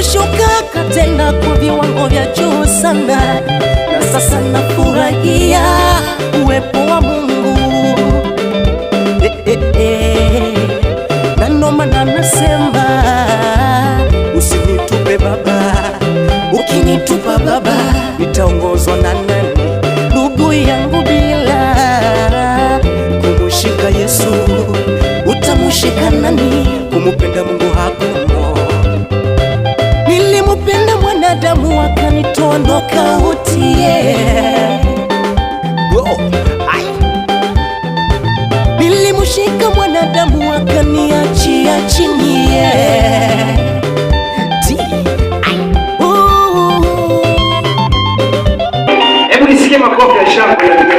kushuka katenda kwa viwango vya juu sana, na sasa nafurahia uwepo wa Mungu. Na ndo maana nasema usinitupe Baba, ukinitupa Baba nitaongozwa na nani? Ndugu yangu, bila kumushika Yesu utamushika nani? Kumupenda Mungu hakumo. Nilimupenda mwanadamu akanitoa nokauti, nilimushika mwanadamu akaniachia chini, Hebu nisikie makofi ya shangwe.